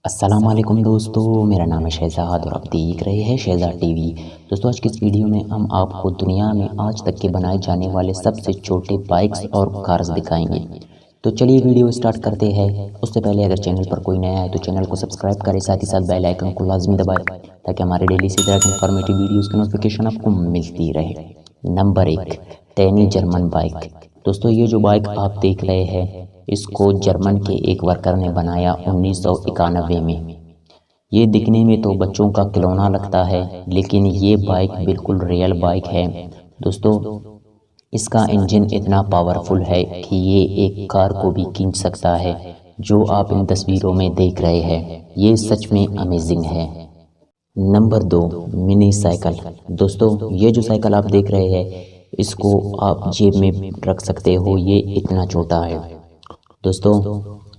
अस्सलाम वालेकुम दोस्तों, मेरा नाम है शहजाद और आप देख रहे हैं शहजाद टीवी। दोस्तों आज की इस वीडियो में हम आपको दुनिया में आज तक के बनाए जाने वाले सबसे छोटे बाइक्स और कार्स दिखाएंगे। तो चलिए वीडियो स्टार्ट करते हैं। उससे पहले अगर चैनल पर कोई नया है तो चैनल को सब्सक्राइब करें, साथ ही साथ बेल आइकन को लाजमी दबाएं ताकि हमारे डेली इसी तरह के इन्फॉर्मेटिव वीडियोज़ की नोटिफिकेशन आपको मिलती रहे। Number 1, tiny German bike. दोस्तों ये जो बाइक आप देख रहे हैं इसको जर्मन के एक वर्कर ने बनाया 1991 में। ये दिखने में तो बच्चों का खिलौना लगता है, लेकिन ये बाइक बिल्कुल रियल बाइक है। दोस्तों इसका इंजन इतना पावरफुल है कि ये एक कार को भी खींच सकता है, जो आप इन तस्वीरों में देख रहे हैं। ये सच में अमेजिंग है। Number 2, mini cycle. दोस्तों ये जो साइकिल आप देख रहे हैं इसको आप जेब में रख सकते हो, ये इतना छोटा है। दोस्तों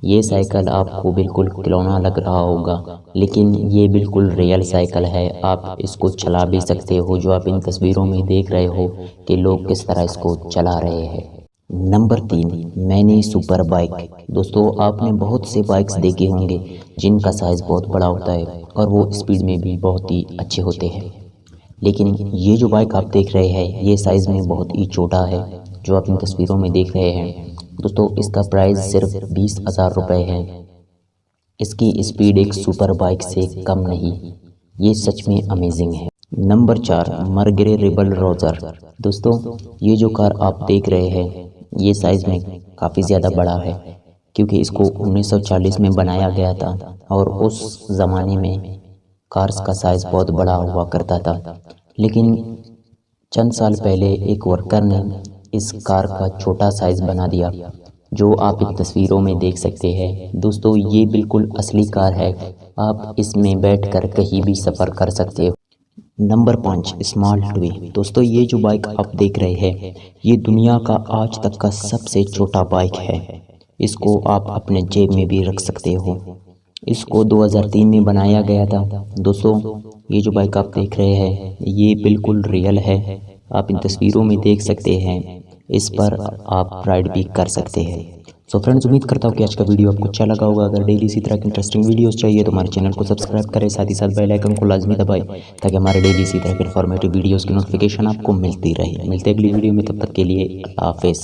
ये साइकिल आपको बिल्कुल खिलौना लग रहा होगा, लेकिन ये बिल्कुल रियल साइकिल है। आप इसको चला भी सकते हो, जो आप इन तस्वीरों में देख रहे हो कि लोग किस तरह इसको चला रहे हैं। Number 3, many super bike. दोस्तों आपने बहुत से बाइक्स देखे होंगे जिनका साइज़ बहुत बड़ा होता है और वो स्पीड में भी बहुत ही अच्छे होते हैं, लेकिन ये जो बाइक आप देख रहे हैं ये साइज़ में बहुत ही छोटा है, जो आप इन तस्वीरों में देख रहे हैं। दोस्तों इसका प्राइस सिर्फ 20,000 रुपये है। इसकी स्पीड एक सुपर बाइक से कम नहीं। ये सच में अमेजिंग है। नंबर 4, मर्गरे रिबल रोजर। दोस्तों ये जो कार आप देख रहे हैं ये साइज़ में काफ़ी ज़्यादा बड़ा है, क्योंकि इसको 1940 में बनाया गया था और उस ज़माने में कार्स का साइज़ बहुत बड़ा हुआ करता था। लेकिन चंद साल पहले एक वर्कर ने इस कार का छोटा साइज़ बना दिया, जो आप इन तस्वीरों में देख सकते हैं। दोस्तों ये बिल्कुल असली कार है, आप इसमें बैठकर कहीं भी सफ़र कर सकते हो। Number 5, small toy. दोस्तों ये जो बाइक आप देख रहे हैं ये दुनिया का आज तक का सबसे छोटा बाइक है। इसको आप अपने जेब में भी रख सकते हो। इसको 2003 में बनाया गया था। दोस्तों ये जो बाइक आप देख रहे हैं ये बिल्कुल रियल है, आप इन तस्वीरों में देख सकते हैं। इस पर आप राइड भी कर सकते हैं। सो फ्रेंड्स उम्मीद करता हूँ कि आज का वीडियो आपको अच्छा लगा होगा। अगर डेली इसी तरह की इंटरेस्टिंग वीडियोस चाहिए तो हमारे चैनल को सब्सक्राइब करें, साथ ही साथ बेल आइकन को लाजमी दबाएं ताकि हमारे डेली इसी तरह के इन्फॉर्मेटिव वीडियोस की नोटिफिकेशन आपको मिलती रहे। मिलते अगली वीडियो में, तब तक के लिए अल्लाह हाफिज़।